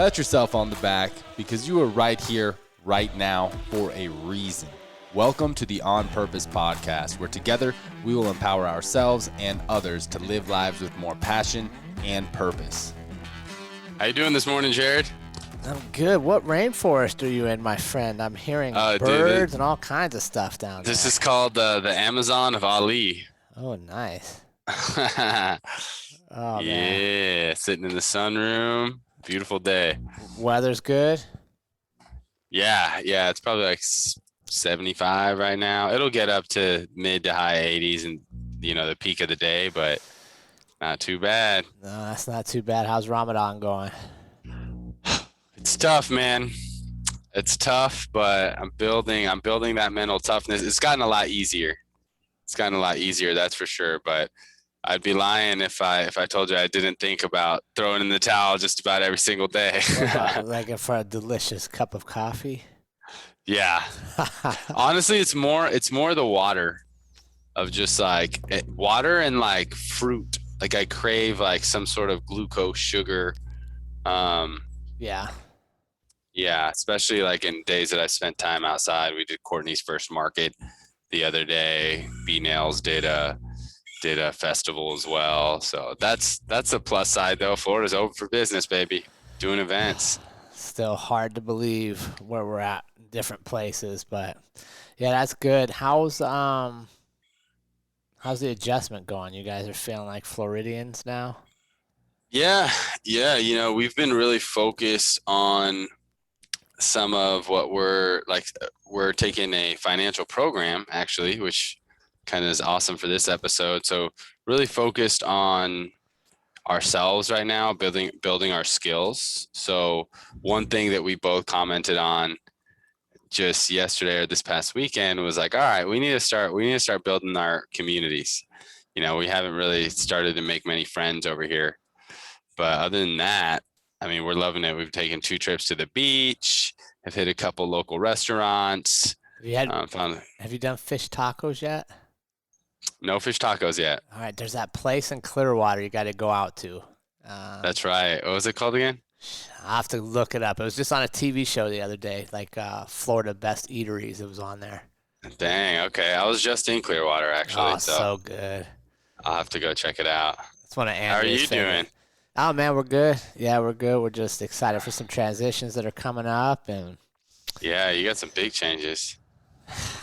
Pat yourself on the back because you are right here, right now, for a reason. Welcome to the On Purpose podcast, where together we will empower ourselves and others to live lives with more passion and purpose. How you doing this morning, Jerrod? I'm good. What rainforest are you in, my friend? I'm hearing birds and all kinds of stuff down there. This is called the Amazon of Ali. Oh, nice. Oh, man. Yeah, sitting in the sunroom. Beautiful day. Weather's good? Yeah, it's probably like 75 right now. It'll get up to mid to high 80s and, the peak of the day, but not too bad. No, that's not too bad. How's Ramadan going? It's tough, man. It's tough, but I'm building that mental toughness. It's gotten a lot easier. That's for sure. But I'd be lying if I told you I didn't think about throwing in the towel just about every single day. Like for a delicious cup of coffee? Yeah. Honestly, it's more the water of just like water and like fruit. Like I crave like some sort of glucose sugar. Yeah, especially like in days that I spent time outside. We did Courtney's first market the other day. B Nails did a festival as well. So that's a plus side though. Florida's open for business, baby. Doing events. Still hard to believe where we're at in different places, but yeah, that's good. How's the adjustment going? You guys are feeling like Floridians now? Yeah. We've been really focused on some of what we're taking a financial program actually, which kind of is awesome for this episode. So really focused on ourselves right now, building our skills. So one thing that we both commented on just yesterday or this past weekend was like, all right, we need to start building our communities. We haven't really started to make many friends over here, but other than that, I mean, we're loving it. We've taken 2 trips to the beach, have hit a couple local restaurants. Have you done fish tacos yet? No fish tacos yet. All right, there's that place in Clearwater you got to go out to. That's right. What was it called again? I'll have to look it up. It was just on a TV show the other day, like Florida Best Eateries. It was on there. Dang, okay. I was just in Clearwater, actually. Oh, so good. I'll have to go check it out. That's one of Andrew's How are you favorite. doing? Oh, man, we're good. Yeah, we're good. We're just excited for some transitions that are coming up. And yeah, you got some big changes.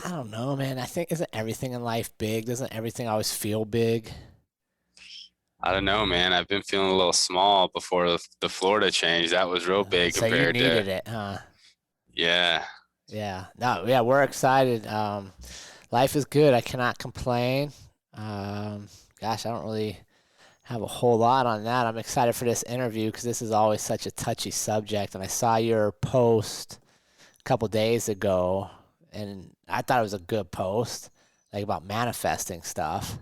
I don't know, man. I think, isn't everything in life big? Doesn't everything always feel big? I don't know, man. I've been feeling a little small before the Florida change. That was real big so compared to. So you needed it, huh? Yeah. Yeah. No, yeah, we're excited. Life is good. I cannot complain. Gosh, I don't really have a whole lot on that. I'm excited for this interview because this is always such a touchy subject. And I saw your post a couple days ago, and I thought it was a good post, like about manifesting stuff.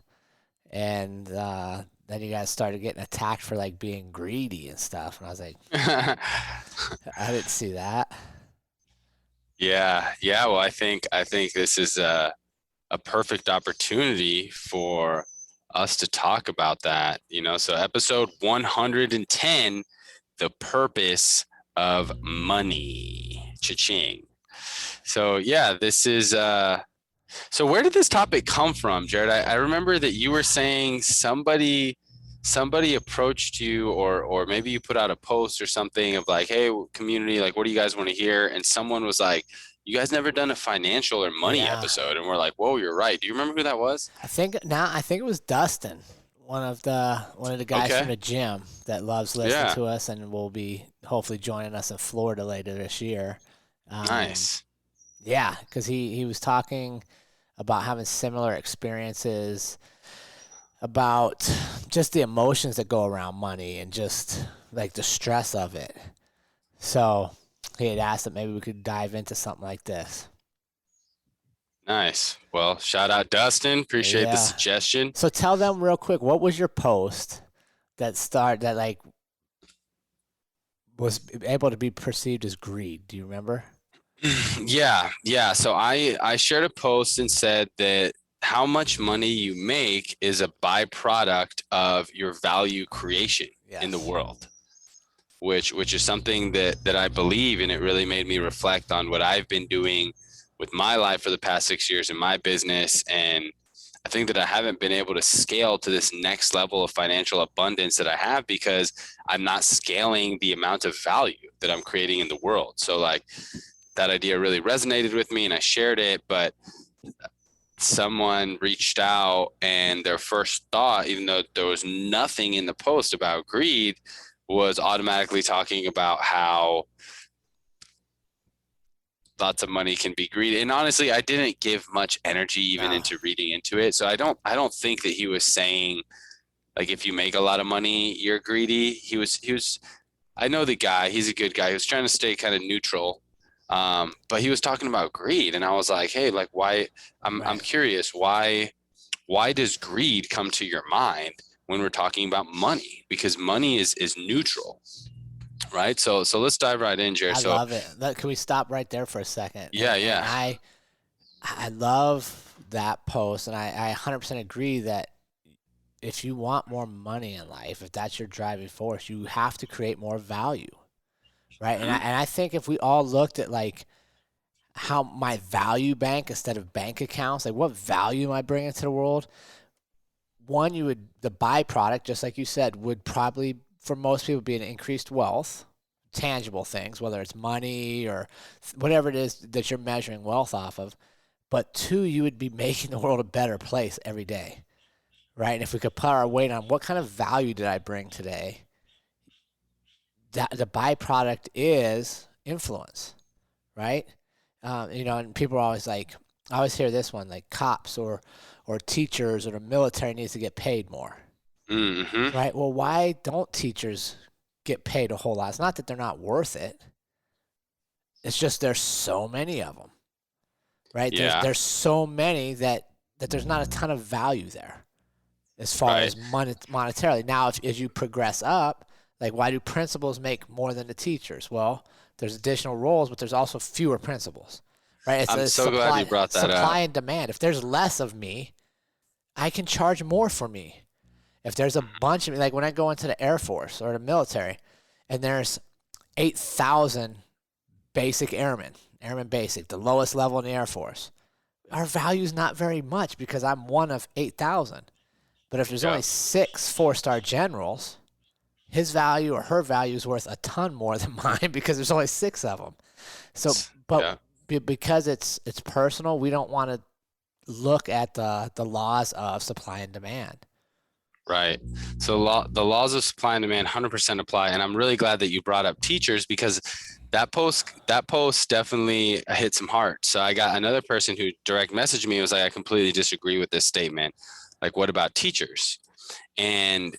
And then you guys started getting attacked for like being greedy and stuff. And I was like, I didn't see that. Yeah. Well, I think this is a perfect opportunity for us to talk about that. So episode 110, the purpose of money. Cha-ching. So yeah, this is so where did this topic come from, Jerrod? I remember that you were saying somebody approached you or maybe you put out a post or something of like, hey, community, like, what do you guys want to hear? And someone was like, you guys never done a financial or money episode. And we're like, whoa, you're right. Do you remember who that was? I think it was Dustin, one of the guys from the gym that loves listening to us and will be hopefully joining us in Florida later this year. Nice. Yeah, because he was talking about having similar experiences about just the emotions that go around money and just like the stress of it. So he had asked that maybe we could dive into something like this. Nice. Well, shout out Dustin. Appreciate the suggestion. So tell them real quick, what was your post that was able to be perceived as greed? Do you remember? Yeah. So I shared a post and said that how much money you make is a byproduct of your value creation in the world. which is something that I believe, and it really made me reflect on what I've been doing with my life for the past 6 years in my business. And I think that I haven't been able to scale to this next level of financial abundance that I have because I'm not scaling the amount of value that I'm creating in the world. So like that idea really resonated with me and I shared it, but someone reached out and their first thought, even though there was nothing in the post about greed, was automatically talking about how lots of money can be greedy. And honestly, I didn't give much energy even into reading into it. So I don't think that he was saying like if you make a lot of money, you're greedy. He was I know the guy, he's a good guy. He was trying to stay kind of neutral. But he was talking about greed and I was like, hey, like why I'm curious, why does greed come to your mind when we're talking about money? Because money is neutral. Right. So let's dive right in, Jerrod. I love it. Can we stop right there for a second? Yeah. And I love that post, and I 100% agree that if you want more money in life, if that's your driving force, you have to create more value, right? And I think if we all looked at like how my value bank instead of bank accounts, like what value am I bringing to the world? One, the byproduct, just like you said, would probably for most people be an increased wealth, tangible things, whether it's money or whatever it is that you're measuring wealth off of. But two, you would be making the world a better place every day, right? And if we could put our weight on what kind of value did I bring today, that the byproduct is influence, right? And people are always like, I always hear this one, like cops or teachers or the military needs to get paid more. Mm-hmm. Right? Well, why don't teachers get paid a whole lot? It's not that they're not worth it. It's just there's so many of them, right? Yeah. There's so many that there's not a ton of value there as far as monetarily. Now, as you progress up, like why do principals make more than the teachers? Well, there's additional roles, but there's also fewer principals, right? I'm so glad you brought that up. Supply and demand. If there's less of me, I can charge more for me. If there's a bunch of me, like when I go into the Air Force or the military, and there's 8,000 basic airmen basic, the lowest level in the Air Force, our value is not very much because I'm one of 8,000. But if there's only 6 4-star generals, his value or her value is worth a ton more than mine because there's only 6 of them. So, because it's personal, we don't want to look at the laws of supply and demand. Right. So the laws of supply and demand 100% apply. And I'm really glad that you brought up teachers because that post definitely hit some hearts. So I got another person who direct messaged me and was like, I completely disagree with this statement. Like, what about teachers? And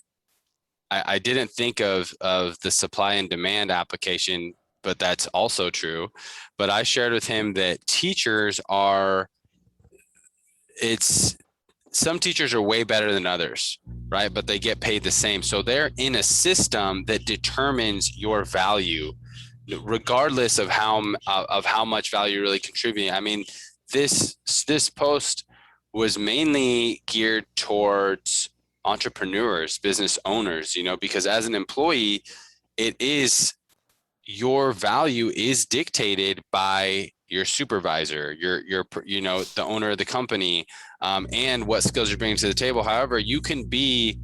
I didn't think of the supply and demand application, but that's also true. But I shared with him that teachers some teachers are way better than others, right? But they get paid the same. So they're in a system that determines your value, regardless of how much value you're really contributing. I mean, this post was mainly geared towards entrepreneurs, business owners, because as an employee, your value is dictated by your supervisor, your the owner of the company, and what skills you're bringing to the table. However, you can be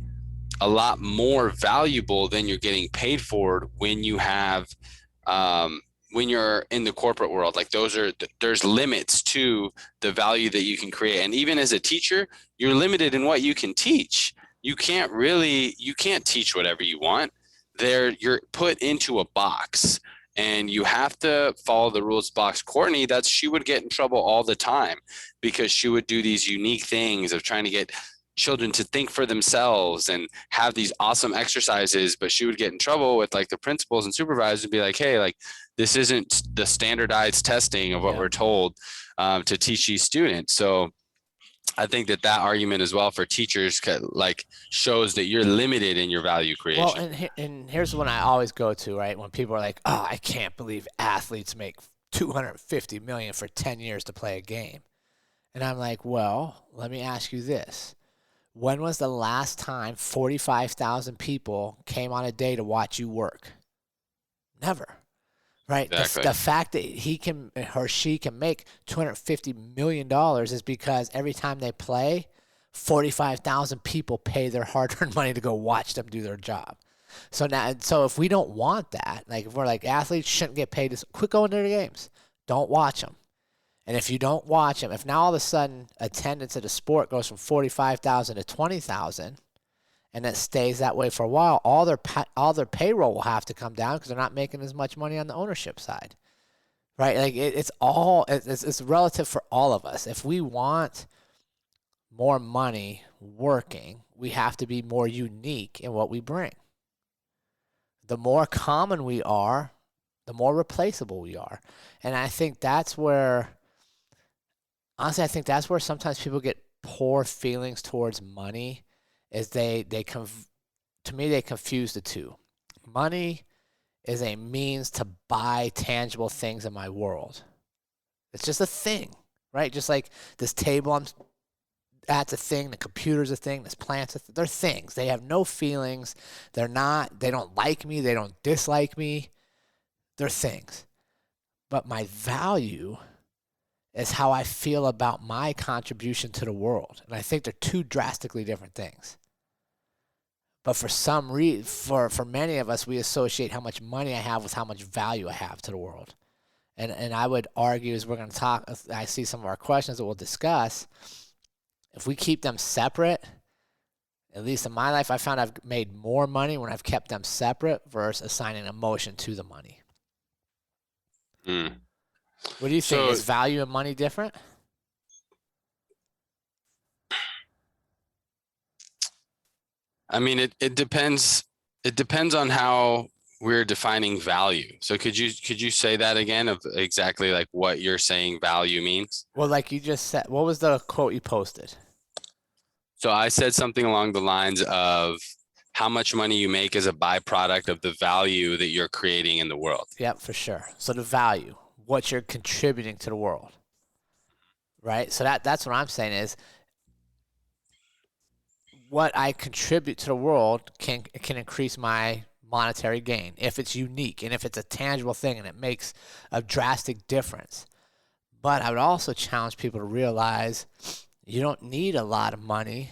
a lot more valuable than you're getting paid for when you have when you're in the corporate world. Like there's limits to the value that you can create. And even as a teacher, you're limited in what you can teach. You can't teach whatever you want. You're put into a box. And you have to follow the rules box. Courtney, she would get in trouble all the time because she would do these unique things of trying to get children to think for themselves and have these awesome exercises. But she would get in trouble with like the principals and supervisors and be like, hey, like this isn't the standardized testing of what we're told to teach these students. So I think that argument as well for teachers like shows that you're limited in your value creation. Well, and here's one I always go to, right? When people are like, "Oh, I can't believe athletes make $250 million for 10 years to play a game," and I'm like, "Well, let me ask you this: when was the last time 45,000 people came on a day to watch you work?" Never. Right? Exactly. The fact that he can or she can make $250 million is because every time they play, 45,000 people pay their hard-earned money to go watch them do their job. So if we don't want that, like if we're like athletes shouldn't get paid, just quit going to the games. Don't watch them. And if you don't watch them, if now all of a sudden attendance at a sport goes from 45,000 to 20,000, and it stays that way for a while, all their payroll will have to come down because they're not making as much money on the ownership side, right? Like it's relative for all of us. If we want more money working, we have to be more unique in what we bring. The more common we are, the more replaceable we are, and I think that's where, honestly, sometimes people get poor feelings towards money. Is to me, they confuse the two. Money is a means to buy tangible things in my world. It's just a thing, right? Just like this table, that's a thing. The computer's a thing. This plant's they're things. They have no feelings. They don't like me. They don't dislike me. They're things. But my value is how I feel about my contribution to the world. And I think they're two drastically different things. But for some reason, for many of us, we associate how much money I have with how much value I have to the world. And I would argue, as we're going to talk, I see some of our questions that we'll discuss, if we keep them separate, at least in my life, I found I've made more money when I've kept them separate versus assigning emotion to the money. What do you think? Is value and money different? I mean, it depends. It depends on how we're defining value. So could you say that again of exactly like what you're saying value means? Well, like you just said, what was the quote you posted? So I said something along the lines of how much money you make is a byproduct of the value that you're creating in the world. Yep, for sure. So the value, what you're contributing to the world, right? So that's what I'm saying is, what I contribute to the world can increase my monetary gain if it's unique and if it's a tangible thing and it makes a drastic difference. But I would also challenge people to realize you don't need a lot of money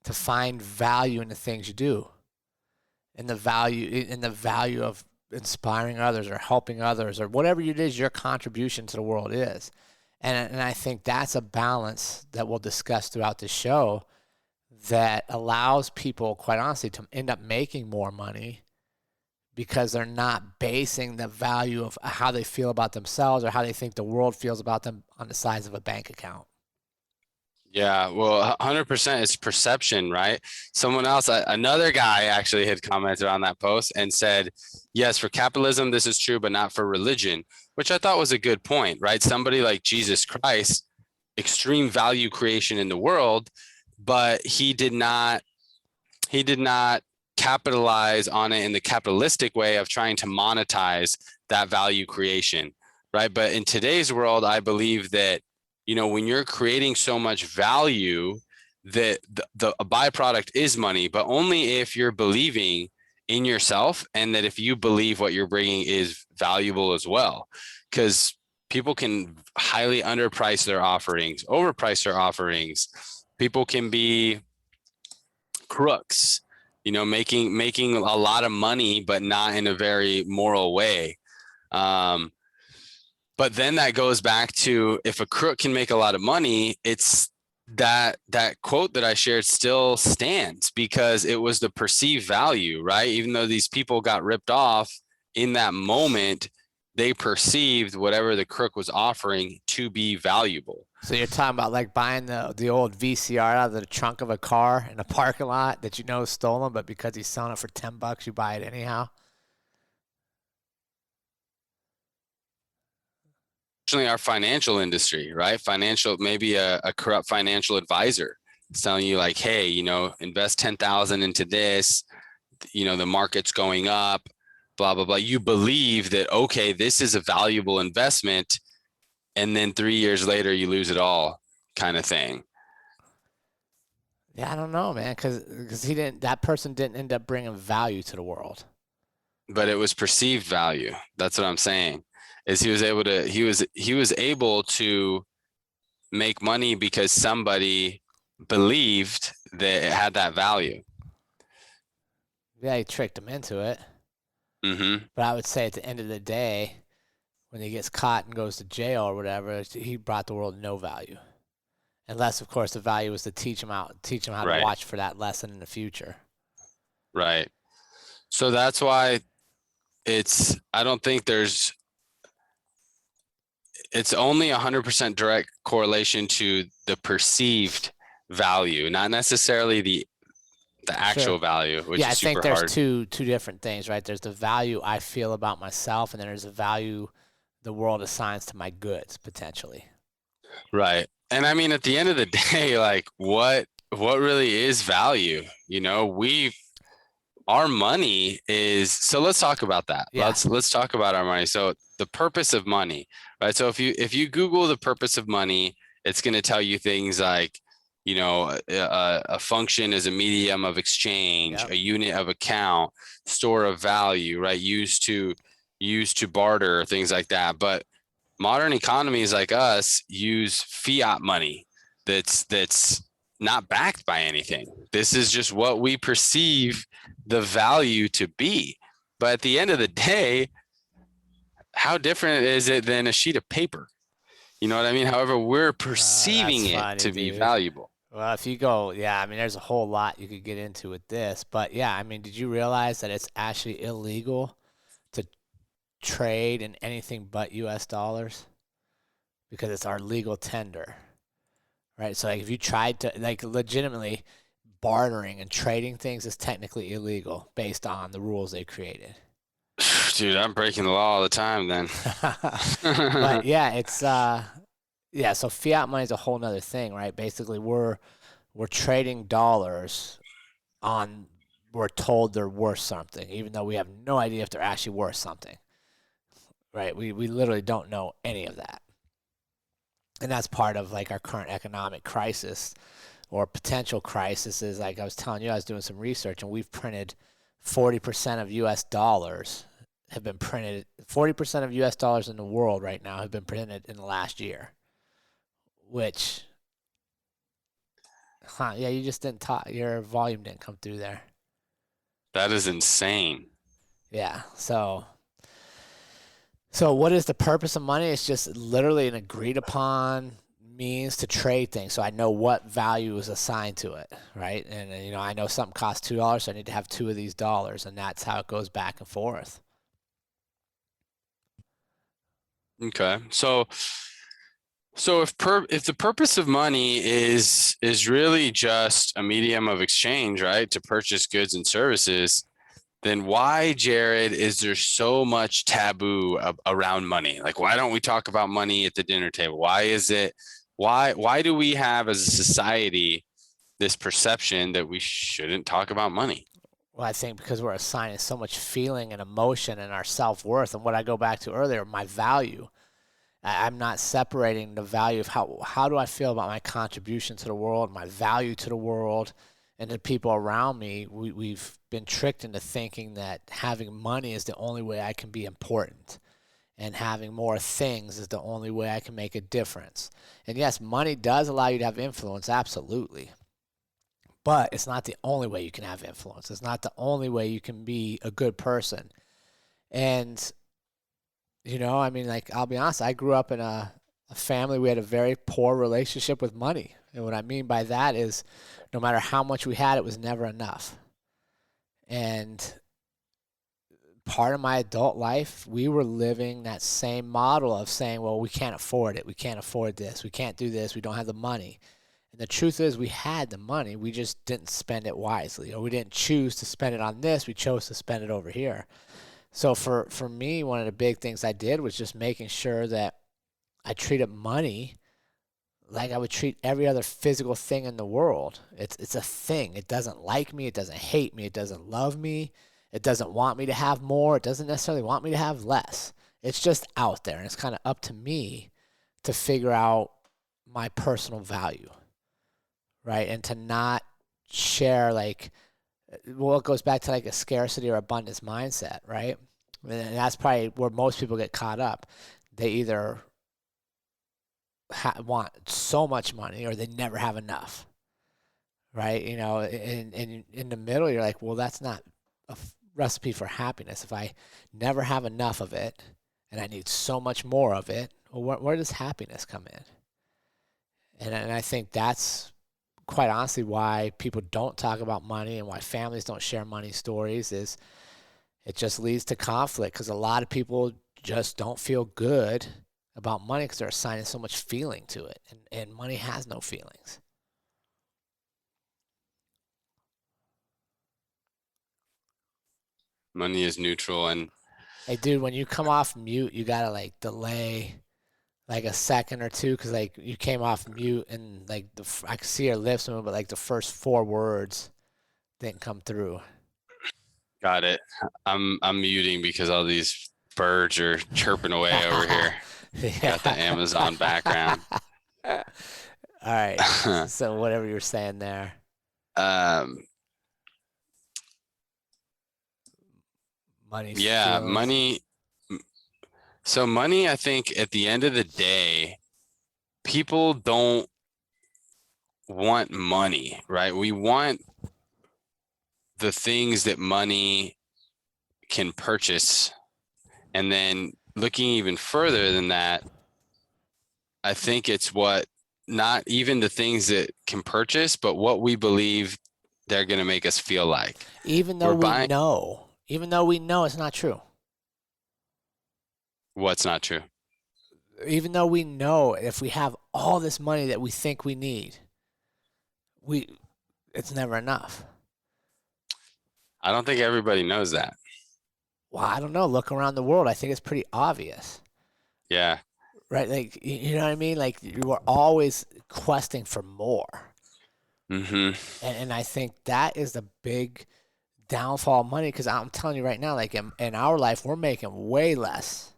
to find value in the things you do, and the value of inspiring others or helping others or whatever it is your contribution to the world is. And I think that's a balance that we'll discuss throughout the show that allows people, quite honestly, to end up making more money because they're not basing the value of how they feel about themselves or how they think the world feels about them on the size of a bank account. Yeah, well, 100% it's perception, right? Someone else, another guy actually had commented on that post and said, yes, for capitalism, this is true, but not for religion, which I thought was a good point, right? Somebody like Jesus Christ, extreme value creation in the world, but he did not capitalize on it in the capitalistic way of trying to monetize that value creation, right? But in today's world, I believe that, you know, when you're creating so much value, that a byproduct is money, but only if you're believing in yourself and that if you believe what you're bringing is valuable as well. Because people can highly underprice their offerings, overprice their offerings. People can be crooks, you know, making a lot of money, but not in a very moral way. But then that goes back to, if a crook can make a lot of money, it's that quote that I shared still stands because it was the perceived value, right? Even though these people got ripped off in that moment, they perceived whatever the crook was offering to be valuable. So you're talking about like buying the old VCR out of the trunk of a car in a parking lot that you know is stolen, but because he's selling it for $10, you buy it anyhow? Our financial industry, right? Maybe a corrupt financial advisor is telling you like, hey, you know, invest 10,000 into this, you know, the market's going up, blah, blah, blah. You believe that, okay, this is a valuable investment. And then 3 years later, you lose it all, kind of thing. Yeah, I don't know, man, because that person didn't end up bringing value to the world. but it was perceived value. That's what I'm saying. Is he was able to make money because somebody believed that it had that value. Yeah, he tricked him into it. Mm-hmm. But I would say at the end of the day, when he gets caught and goes to jail or whatever, he brought the world no value. Unless, of course, the value was to teach him how to watch for that lesson in the future. Right. So that's why I don't think it's only 100% direct correlation to the perceived value, not necessarily the actual value, which is super hard. I think there's two different things, right? There's the value I feel about myself, and then there's the value the world assigns to my goods, potentially. Right. And I mean, at the end of the day, like what really is value? You know, our money is, so let's talk about that. Yeah. Let's talk about our money. So the purpose of money, right? So if you Google the purpose of money, it's going to tell you things like, you know, a function is a medium of exchange, Yep. a unit of account, store of value, right? Used to barter, things like that. But modern economies like us use fiat money that's not backed by anything. This is just what we perceive the value to be. But at the end of the day, how different is it than a sheet of paper? You know what I mean? However, we're perceiving it to be valuable. Well, if you go, I mean, there's a whole lot you could get into with this. But yeah, I mean, did you realize that it's actually illegal to trade in anything but US dollars? Because it's our legal tender, right? So like if you tried to, like, legitimately bartering and trading things is technically illegal based on the rules they created. Dude, I'm breaking the law all the time then. But yeah, it's so fiat money is a whole nother thing, right? Basically we're trading dollars on, we're told they're worth something, even though we have no idea if they're actually worth something. Right? We literally don't know any of that. And that's part of like our current economic crisis or potential crisis. Is like I was telling you, I was doing some research, and we've printed 40% of US dollars have been printed. 40% of US dollars in the world right now have been printed in the last year. Which, you just didn't talk. Your volume didn't come through there. That is insane. Yeah. So what is the purpose of money? It's just literally an agreed upon means to trade things. So I know what value is assigned to it, right? And you know, I know something costs $2, so I need to have 2 of these dollars, and that's how it goes back and forth. Okay. So if the purpose of money is really just a medium of exchange, right, to purchase goods and services, then why, Jerrod, is there so much taboo around money? Like, why don't we talk about money at the dinner table? Why do we have as a society this perception that we shouldn't talk about money? Well, I think because we're assigning so much feeling and emotion and our self-worth, and what I go back to earlier, my value. I'm not separating the value of how do I feel about my contribution to the world, my value to the world, and the people around me. We've been tricked into thinking that having money is the only way I can be important, and having more things is the only way I can make a difference. And yes, money does allow you to have influence, absolutely. But it's not the only way you can have influence. It's not the only way you can be a good person. And, you know, I mean, like, I'll be honest, I grew up in a family, we had a very poor relationship with money. And what I mean by that is no matter how much we had, it was never enough. And part of my adult life, we were living that same model of saying, well, we can't afford it. We can't afford this. We can't do this. We don't have the money. And the truth is we had the money. We just didn't spend it wisely, or we didn't choose to spend it on this. We chose to spend it over here. So for me, one of the big things I did was just making sure that I treated money like I would treat every other physical thing in the world. It's a thing. It doesn't like me. It doesn't hate me. It doesn't love me. It doesn't want me to have more. It doesn't necessarily want me to have less. It's just out there, and it's kind of up to me to figure out my personal value, right? And to not share, like, Well, it goes back to like a scarcity or abundance mindset, right? And that's probably where most people get caught up. They either want so much money or they never have enough, right? You know, and in the middle, you're like, well, that's not a recipe for happiness. If I never have enough of it and I need so much more of it, well, where does happiness come in? And I think that's quite honestly why people don't talk about money and why families don't share money stories is it just leads to conflict because a lot of people just don't feel good about money because they're assigning so much feeling to it, and money has no feelings. Money is neutral, and Hey, dude, when you come off mute, you gotta like delay like a second or two because like you came off mute and like I could see your lips move, but like the first 4 words didn't come through. got it. I'm muting because all these birds are chirping away over here. Got the Amazon background. All right. So whatever you were saying there. Money. Yeah, feelings. money. So money, I think at the end of the day, people don't want money, right? We want the things that money can purchase. And then looking even further than that, I think it's what not even the things that can purchase, but what we believe they're going to make us feel like. Even though we know it's not true. What's not true? Even though we know if we have all this money that we think we need, it's never enough. I don't think everybody knows that. Well, I don't know. Look around the world. I think it's pretty obvious. Yeah. Right? Like, you know what I mean? Like, you are always questing for more. Mm-hmm. And I think that is the big downfall of money because I'm telling you right now, like, in our life, we're making way less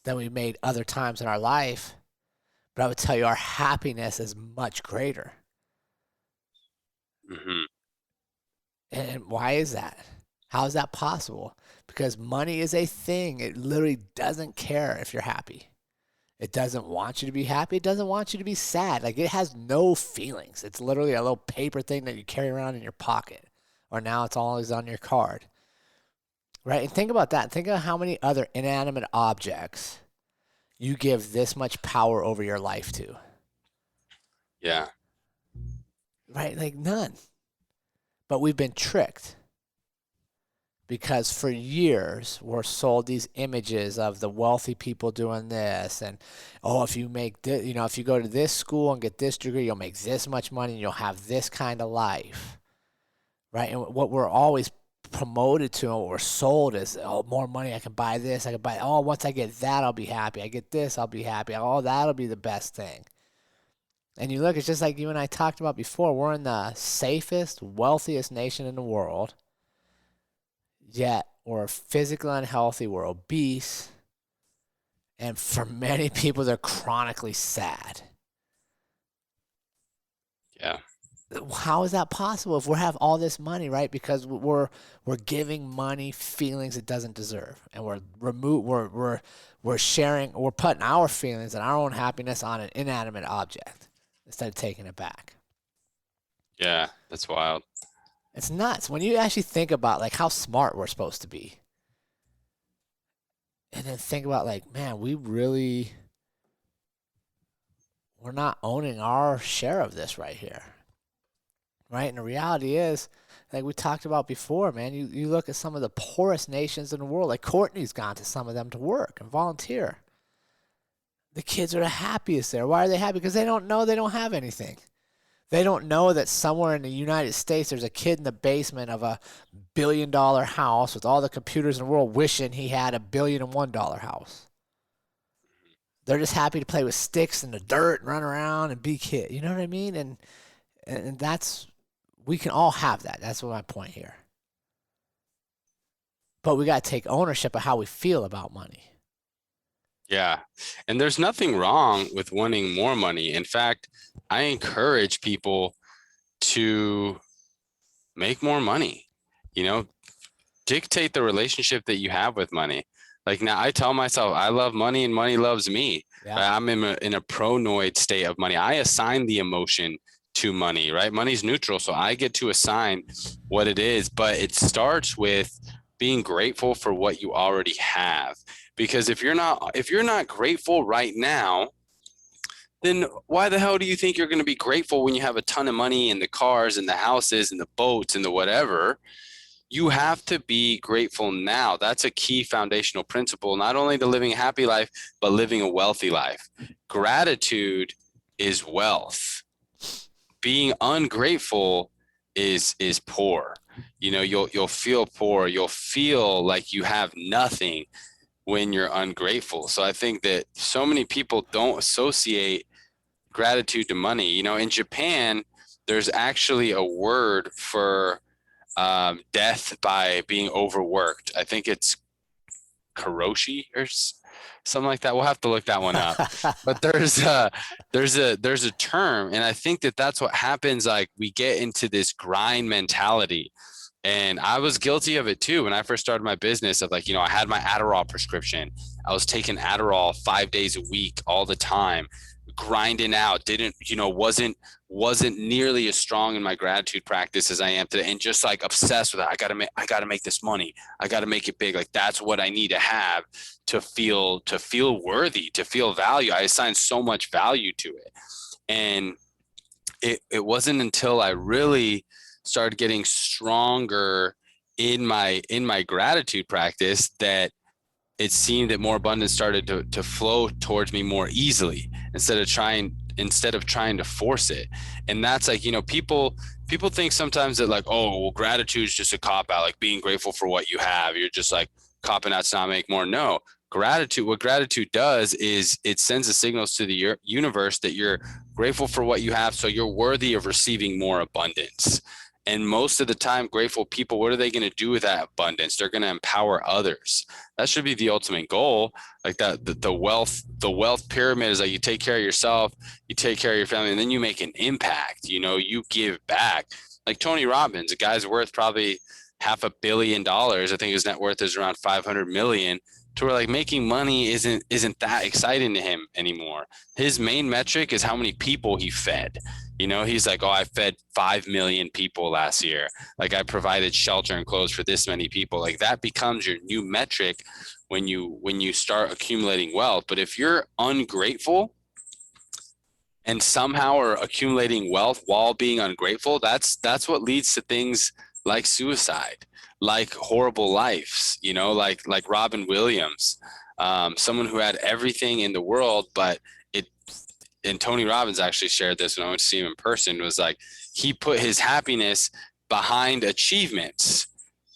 than we made other times in our life. But I would tell you our happiness is much greater. Mm-hmm. And why is that? How is that possible? Because money is a thing. It literally doesn't care if you're happy. It doesn't want you to be happy. It doesn't want you to be sad. Like, it has no feelings. It's literally a little paper thing that you carry around in your pocket. Or now it's always on your card. Right? And think about that. Think of how many other inanimate objects you give this much power over your life to. Yeah. Right? Like, none. But we've been tricked. Because for years we're sold these images of the wealthy people doing this, and if you make this, if you go to this school and get this degree, you'll make this much money and you'll have this kind of life, right? And what we're always promoted to and what we're sold is, more money, I can buy this, I can buy. Once I get that, I'll be happy. I get this, I'll be happy. That'll be the best thing. And you look, it's just like you and I talked about before. We're in the safest, wealthiest nation in the world. Yet we're physically unhealthy, we're obese, and for many people, they're chronically sad. Yeah. How is that possible if we have all this money, right? Because we're giving money feelings it doesn't deserve, and we're sharing, we're putting our feelings and our own happiness on an inanimate object instead of taking it back. Yeah, that's wild. It's nuts when you actually think about like how smart we're supposed to be. And then think about like, man, we're not owning our share of this right here. Right? And the reality is, like we talked about before, man, you look at some of the poorest nations in the world, like Courtney's gone to some of them to work and volunteer. The kids are the happiest there. Why are they happy? Because they don't know they don't have anything. They don't know that somewhere in the United States there's a kid in the basement of $1 billion house with all the computers in the world wishing he had $1 billion and $1 house. They're just happy to play with sticks in the dirt and run around and be kids. You know what I mean? And that's, we can all have that. That's my point here. But we got to take ownership of how we feel about money. Yeah. And there's nothing wrong with wanting more money. In fact, I encourage people to make more money, dictate the relationship that you have with money. Like now I tell myself I love money and money loves me. Yeah. Right? I'm in a pronoid state of money. I assign the emotion to money, right? Money's neutral. So I get to assign what it is, but it starts with being grateful for what you already have. Because if you're not grateful right now, then why the hell do you think you're going to be grateful when you have a ton of money and the cars and the houses and the boats and the whatever? You have to be grateful now. That's a key foundational principle, not only to living a happy life, but living a wealthy life. Gratitude is wealth. Being ungrateful is poor. You'll feel poor. You'll feel like you have nothing when you're ungrateful. So I think that so many people don't associate gratitude to money. In Japan, there's actually a word for death by being overworked. I think it's karoshi or something like that. We'll have to look that one up. But there's a term, and I think that that's what happens. Like we get into this grind mentality. And I was guilty of it too. When I first started my business of I had my Adderall prescription. I was taking Adderall 5 days a week all the time, grinding out, wasn't nearly as strong in my gratitude practice as I am today. And just obsessed with it. I gotta make this money. I gotta make it big. Like that's what I need to have to feel worthy, to feel value. I assign so much value to it. And it wasn't until I really started getting stronger in my gratitude practice that it seemed that more abundance started to flow towards me more easily instead of trying to force it. And that's people think sometimes that oh, well, gratitude is just a cop out, like being grateful for what you have. You're just copping out to not make more. No, what gratitude does is it sends the signals to the universe that you're grateful for what you have. So you're worthy of receiving more abundance. And most of the time, grateful people, what are they going to do with that abundance? They're going to empower others. That should be the ultimate goal. Like that, the wealth pyramid is you take care of yourself, you take care of your family, and then you make an impact. You give back. Like Tony Robbins, a guy's worth probably $500 million. I think his net worth is around 500 million. To where making money isn't that exciting to him anymore. His main metric is how many people he fed. He's oh, I fed 5 million people last year. I provided shelter and clothes for this many people. That becomes your new metric when you start accumulating wealth. But if you're ungrateful and somehow are accumulating wealth while being ungrateful, that's what leads to things like suicide, like horrible lives, like Robin Williams, someone who had everything in the world, but and Tony Robbins actually shared this when I went to see him in person, was he put his happiness behind achievements.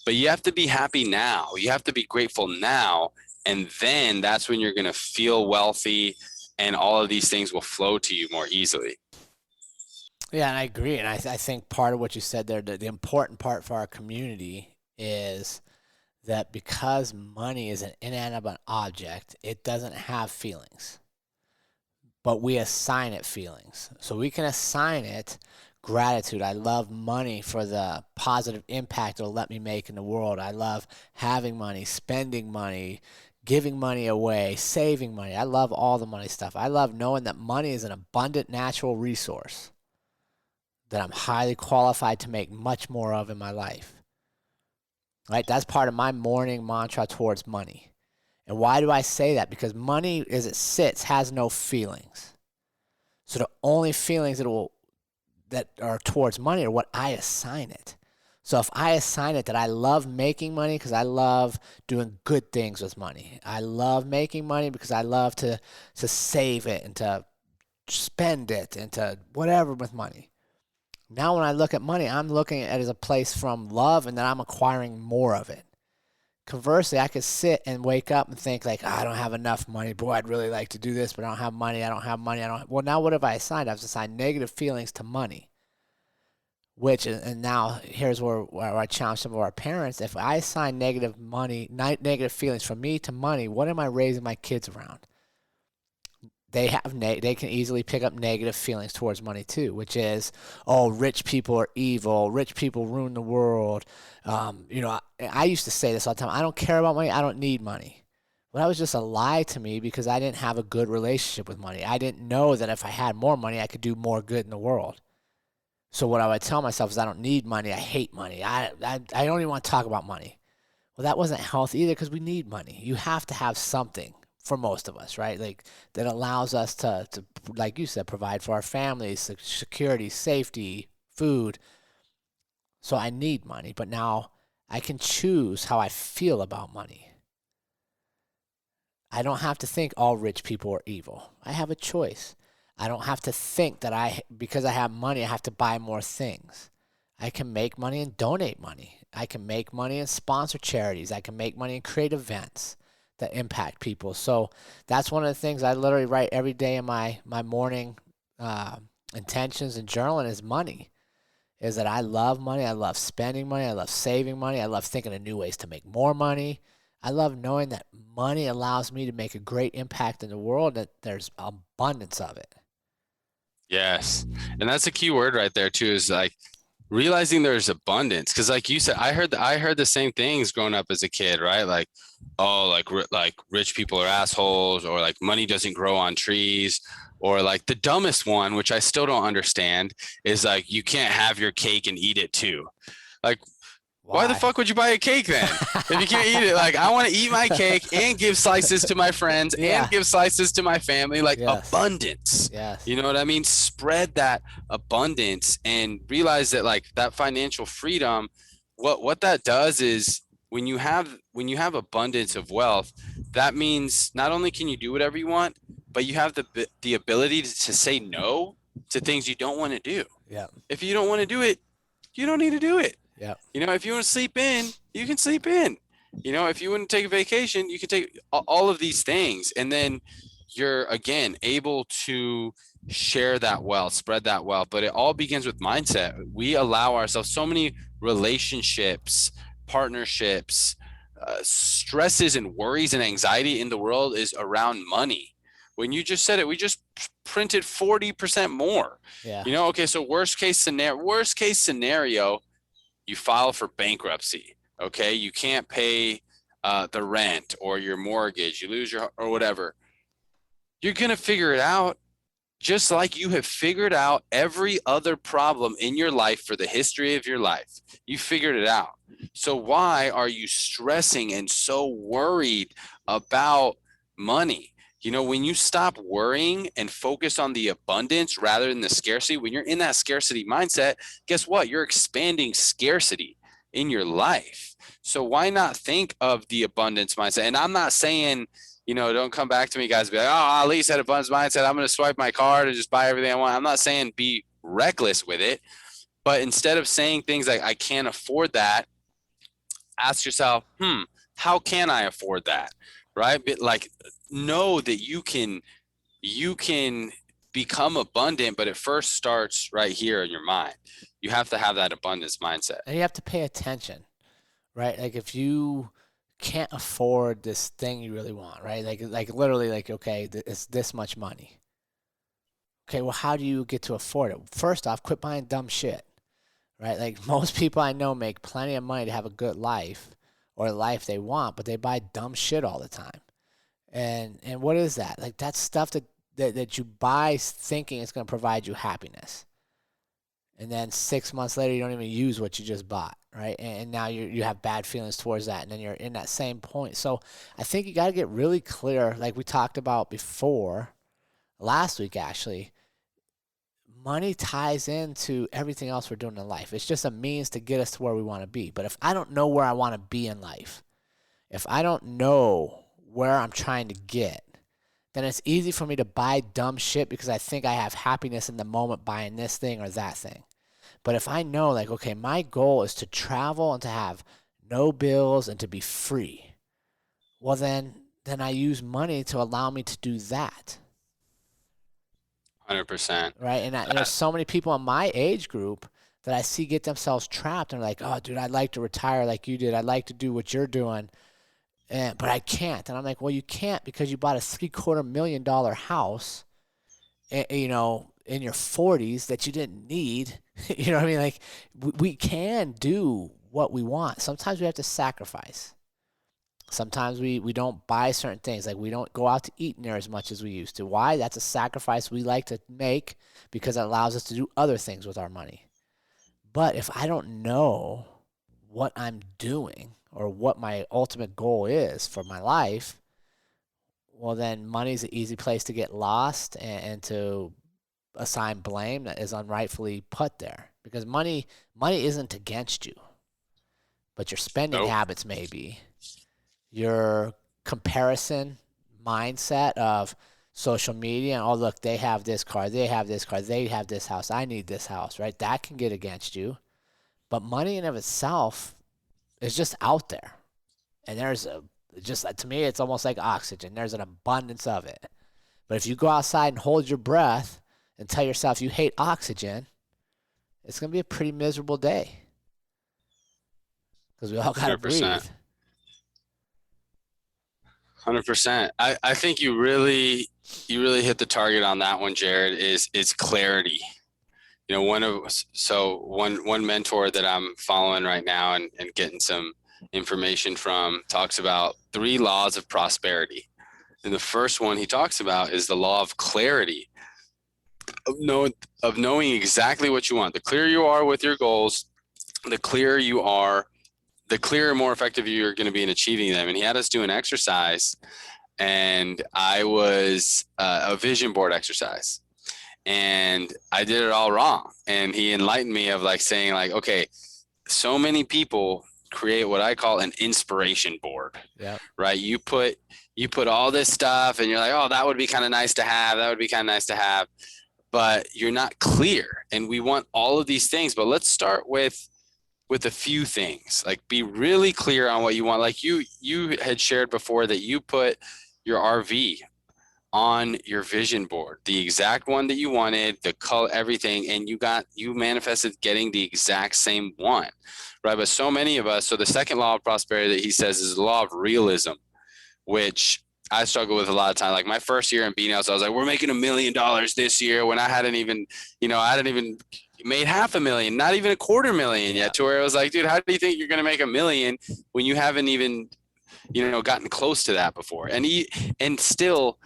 But you have to be happy now. You have to be grateful now. And then that's when you're going to feel wealthy and all of these things will flow to you more easily. Yeah, and I agree. And I think part of what you said there, the important part for our community is that because money is an inanimate object, it doesn't have feelings. But we assign it feelings. So we can assign it gratitude. I love money for the positive impact it'll let me make in the world. I love having money, spending money, giving money away, saving money. I love all the money stuff. I love knowing that money is an abundant natural resource that I'm highly qualified to make much more of in my life. Right? That's part of my morning mantra towards money. And why do I say that? Because money, as it sits, has no feelings. So the only feelings that are towards money are what I assign it. So if I assign it that I love making money because I love doing good things with money. I love making money because I love to save it and to spend it and to whatever with money. Now when I look at money, I'm looking at it as a place from love and that I'm acquiring more of it. Conversely, I could sit and wake up and think I don't have enough money. Boy, I'd really like to do this, but I don't have money. Well, now what have I assigned? I've assigned negative feelings to money. And now here's where I challenge some of our parents. If I assign negative feelings from me to money, what am I raising my kids around? they can easily pick up negative feelings towards money too, which is, oh, rich people are evil, rich people ruin the world. I used to say this all the time. I don't care about money. I don't need money. Well, that was just a lie to me because I didn't have a good relationship with money. I didn't know that if I had more money, I could do more good in the world. So what I would tell myself is I don't need money. I hate money. I don't even want to talk about money. Well, that wasn't healthy either because we need money. You have to have something for most of us, right? Like that allows us to, like you said, provide for our families, security, safety, food. So I need money, but now I can choose how I feel about money. I don't have to think all rich people are evil. I have a choice. I don't have to think that because I have money, I have to buy more things. I can make money and donate money. I can make money and sponsor charities. I can make money and create events that impact people. So that's one of the things I literally write every day in my morning intentions and journaling is money. Is that I love money. I love spending money. I love saving money. I love thinking of new ways to make more money. I love knowing that money allows me to make a great impact in the world, that there's abundance of it. Yes. And that's a key word right there too, is like realizing there's abundance. Cause like you said, I heard the same things growing up as a kid, right? Like, oh, like rich people are assholes, or like money doesn't grow on trees, or like the dumbest one, which I still don't understand, is like, you can't have your cake and eat it too. Like, why the fuck would you buy a cake then? If you can't eat it, like I want to eat my cake and give slices to my friends and give slices to my family, like abundance. Yes. You know what I mean? Spread that abundance and realize that like that financial freedom, what that does is when you have abundance of wealth, that means not only can you do whatever you want, but you have the ability to say no to things you don't want to do. Yeah. If you don't want to do it, you don't need to do it. Yeah. You know, if you want to sleep in, you can sleep in. You know, if you want to take a vacation, you can take all of these things. And then you're, again, able to share that wealth, spread that wealth. But it all begins with mindset. We allow ourselves so many relationships, partnerships, stresses and worries and anxiety in the world is around money. When you just said it, we just printed 40% more. Yeah. You know, okay, so worst case scenario, you file for bankruptcy. Okay, you can't pay the rent or your mortgage, you lose your or whatever. You're gonna figure it out, just like you have figured out every other problem in your life for the history of your life. You figured it out. So why are you stressing and so worried about money? You know, when you stop worrying and focus on the abundance rather than the scarcity, when you're in that scarcity mindset, guess what? You're expanding scarcity in your life. So why not think of the abundance mindset? And I'm not saying, you know, don't come back to me, guys, be like, oh, at least had abundance mindset. I'm going to swipe my card and just buy everything I want. I'm not saying be reckless with it, but instead of saying things like, I can't afford that, ask yourself, how can I afford that? Right? But like, know that you can become abundant, but it first starts right here in your mind. You have to have that abundance mindset. And you have to pay attention, right? Like if you can't afford this thing you really want, right? Like literally like, okay, it's this much money. Okay, well, how do you get to afford it? First off, quit buying dumb shit, right? Like most people I know make plenty of money to have a good life or a life they want, but they buy dumb shit all the time. And what is that? Like that's stuff that you buy thinking it's going to provide you happiness. And then 6 months later, you don't even use what you just bought, right? And now you have bad feelings towards that. And then you're in that same point. So I think you got to get really clear, like we talked about before, last week actually. Money ties into everything else we're doing in life. It's just a means to get us to where we want to be. But if I don't know where I want to be in life, if I don't know where I'm trying to get, then it's easy for me to buy dumb shit because I think I have happiness in the moment buying this thing or that thing. But if I know, like, okay, my goal is to travel and to have no bills and to be free, well, then I use money to allow me to do that. 100%. Right? And there's so many people in my age group that I see get themselves trapped and like, oh, dude, I'd like to retire like you did. I'd like to do what you're doing. but I can't. And I'm like, well, you can't because you bought a $750,000 house, you know, in your 40s that you didn't need. You know what I mean? Like, we can do what we want. Sometimes we have to sacrifice. Sometimes we don't buy certain things. Like, we don't go out to eat near as much as we used to. Why? That's a sacrifice we like to make because it allows us to do other things with our money. But if I don't know what I'm doing or what my ultimate goal is for my life, well, then money's an easy place to get lost and to assign blame that is unrightfully put there. Because money isn't against you, but your spending Nope. habits may be. Your comparison mindset of social media and, oh, look, they have this car, they have this car, they have this house, I need this house, right? That can get against you. But money in of itself is just out there. And there's to me, it's almost like oxygen. There's an abundance of it. But if you go outside and hold your breath and tell yourself you hate oxygen, it's going to be a pretty miserable day. Because we all got to breathe. 100%. I think you really hit the target on that one, Jerrod, is clarity. You know, one mentor that I'm following right now and getting some information from talks about 3 laws of prosperity. And the first one he talks about is the law of clarity, of knowing exactly what you want. The clearer you are with your goals, the clearer you are, the clearer, more effective you're going to be in achieving them. And he had us do an exercise, and I was a vision board exercise, and I did it all wrong. And he enlightened me of like saying like, okay, so many people create what I call an inspiration board. Yeah. Right. You put all this stuff and you're like, oh, that would be kind of nice to have. That would be kind of nice to have. But you're not clear. And we want all of these things. But let's start with a few things. Like, be really clear on what you want. Like you had shared before that you put your RV on your vision board, the exact one that you wanted, the color, everything, and you manifested getting the exact same one, right? But so many of us, so the second law of prosperity that he says is the law of realism, which I struggle with a lot of time. Like my first year in Bean House, I was like, we're making $1 million this year, when I hadn't even made $500,000, not even $250,000 yet, to where I was like, dude, how do you think you're going to make $1 million when you haven't even, gotten close to that before? And still,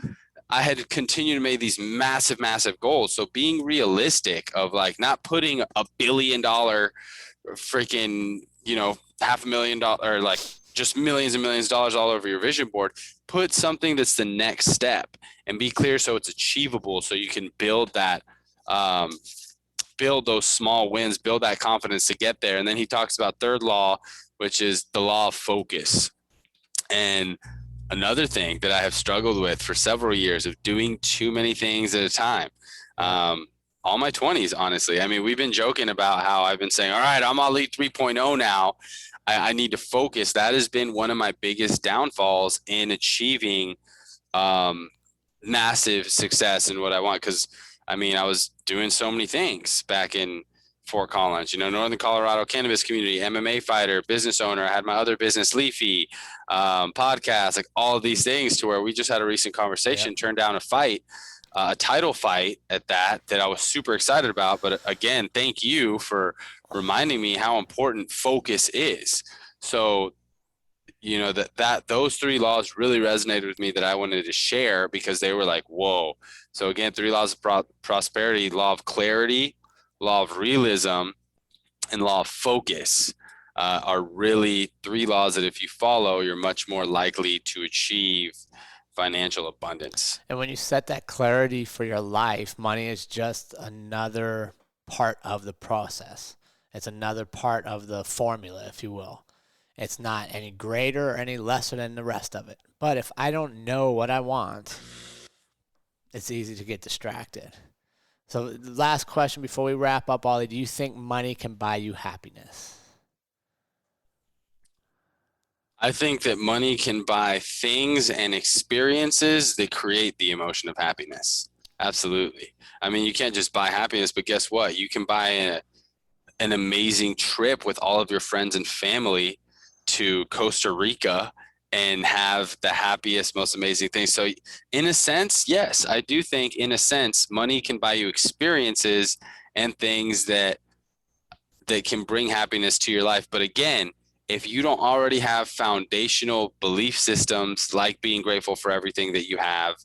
I had continued to make these massive, massive goals. So being realistic of like not putting $1 billion freaking, $500,000 or like just millions and millions of dollars all over your vision board, put something that's the next step and be clear so it's achievable, so you can build that, build those small wins, build that confidence to get there. And then he talks about third law, which is the law of focus. And another thing that I have struggled with for several years of doing too many things at a time. All my 20s, honestly. I mean, we've been joking about how I've been saying, all right, I'm on Elite 3.0 now. I need to focus. That has been one of my biggest downfalls in achieving massive success in what I want. Because, I mean, I was doing so many things back in Fort Collins, Northern Colorado cannabis community, MMA fighter, business owner. I had my other business, Leafy, podcast, like all of these things, to where we just had a recent conversation, turned down a fight, a title fight at that I was super excited about. But again, thank you for reminding me how important focus is. So, that those 3 laws really resonated with me, that I wanted to share, because they were like, whoa. So again, 3 laws of prosperity: law of clarity, law of realism, and law of focus are really 3 laws that if you follow, you're much more likely to achieve financial abundance. And when you set that clarity for your life, money is just another part of the process. It's another part of the formula, if you will. It's not any greater or any lesser than the rest of it. But if I don't know what I want, it's easy to get distracted. So the last question before we wrap up, Ollie, do you think money can buy you happiness? I think that money can buy things and experiences that create the emotion of happiness. Absolutely. I mean, you can't just buy happiness, but guess what? You can buy an amazing trip with all of your friends and family to Costa Rica and have the happiest, most amazing things. So in a sense, yes, I do think in a sense, money can buy you experiences and things that can bring happiness to your life. But again, if you don't already have foundational belief systems, like being grateful for everything that you have,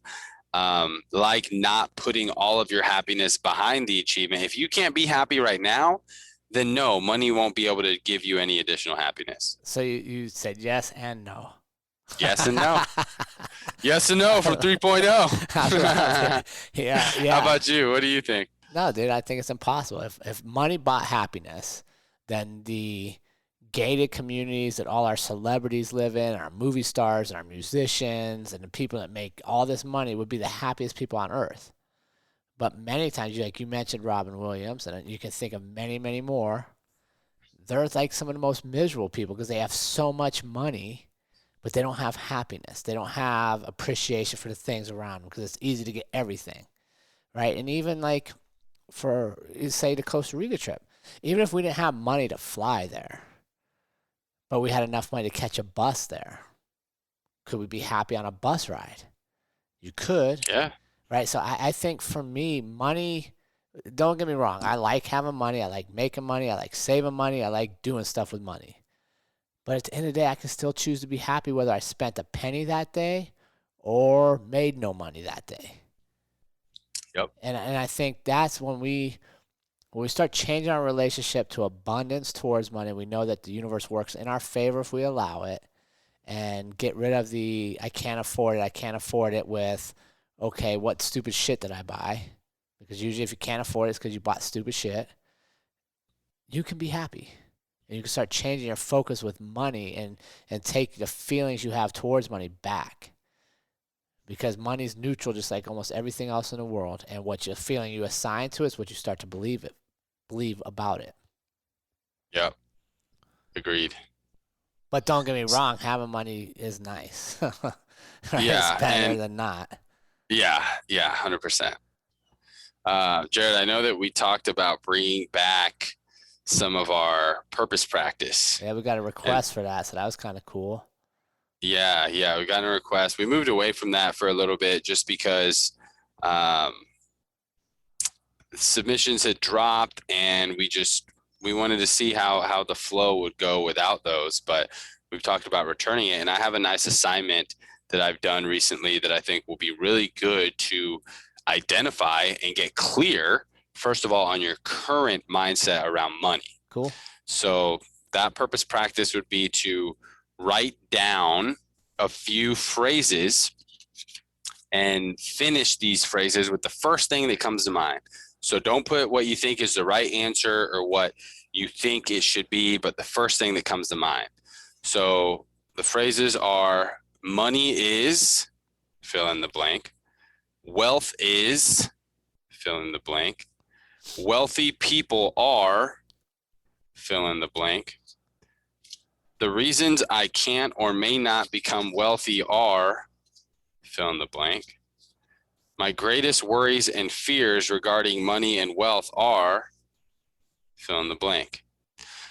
like not putting all of your happiness behind the achievement, if you can't be happy right now, then no, money won't be able to give you any additional happiness. So you said yes and no. Yes and no. Yes and no from 3.0. I love it. Yeah. How about you? What do you think? No, dude, I think it's impossible. If money bought happiness, then the gated communities that all our celebrities live in, our movie stars and our musicians and the people that make all this money would be the happiest people on earth. But many times, like you mentioned Robin Williams, and you can think of many, many more, they're like some of the most miserable people because they have so much money, but they don't have happiness. They don't have appreciation for the things around them because it's easy to get everything, right? And even like for, say, the Costa Rica trip, even if we didn't have money to fly there, but we had enough money to catch a bus there, could we be happy on a bus ride? You could. Yeah. Right? So I think for me, money, don't get me wrong, I like having money, I like making money, I like saving money, I like doing stuff with money. But at the end of the day, I can still choose to be happy whether I spent a penny that day or made no money that day. Yep. And I think that's when we start changing our relationship to abundance towards money, we know that the universe works in our favor if we allow it, and get rid of the I can't afford it with, okay, what stupid shit did I buy? Because usually if you can't afford it, it's because you bought stupid shit. You can be happy. And you can start changing your focus with money and take the feelings you have towards money back. Because money's neutral just like almost everything else in the world. And what you're feeling you assign to it is what you start to believe about it. Yep. Agreed. But don't get me wrong, having money is nice. Right? Yeah, It's better than not. Yeah, 100%. Jerrod, I know that we talked about bringing back some of our purpose practice. Yeah, we got a request for that, so that was kind of cool. Yeah, we got a request. We moved away from that for a little bit just because submissions had dropped, and we wanted to see how the flow would go without those. But we've talked about returning it, and I have a nice assignment that I've done recently that I think will be really good to identify and get clear, first of all, on your current mindset around money. Cool. So that purpose practice would be to write down a few phrases and finish these phrases with the first thing that comes to mind. So don't put what you think is the right answer or what you think it should be, but the first thing that comes to mind. So the phrases are: money is, fill in the blank. Wealth is, fill in the blank. Wealthy people are, fill in the blank. The reasons I can't or may not become wealthy are, fill in the blank. My greatest worries and fears regarding money and wealth are, fill in the blank.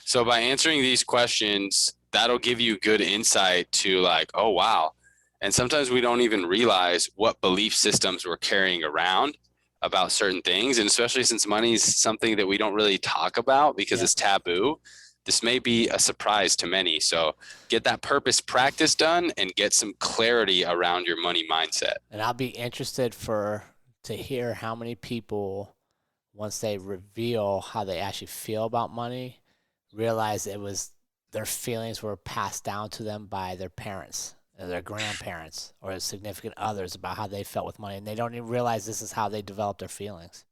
So by answering these questions, that'll give you good insight to like, oh, wow. And sometimes we don't even realize what belief systems we're carrying around about certain things. And especially since money is something that we don't really talk about because it's taboo, this may be a surprise to many. So get that purpose practice done and get some clarity around your money mindset. And I'll be interested to hear how many people, once they reveal how they actually feel about money, realize their feelings were passed down to them by their parents or their grandparents or their significant others about how they felt with money. And they don't even realize this is how they develop their feelings.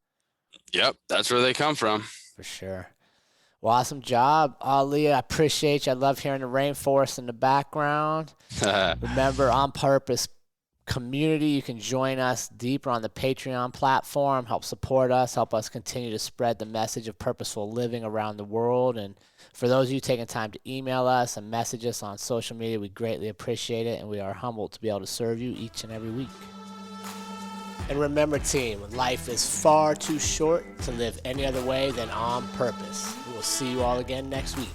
Yep, that's where they come from. For sure. Well, awesome job, Ali. I appreciate you. I love hearing the rainforest in the background. Remember, On Purpose community, you can join us deeper on the Patreon platform, help support us, help us continue to spread the message of purposeful living around the world. And for those of you taking time to email us and message us on social media, we greatly appreciate it, and we are humbled to be able to serve you each and every week. And remember, team, life is far too short to live any other way than on purpose. We will see you all again next week.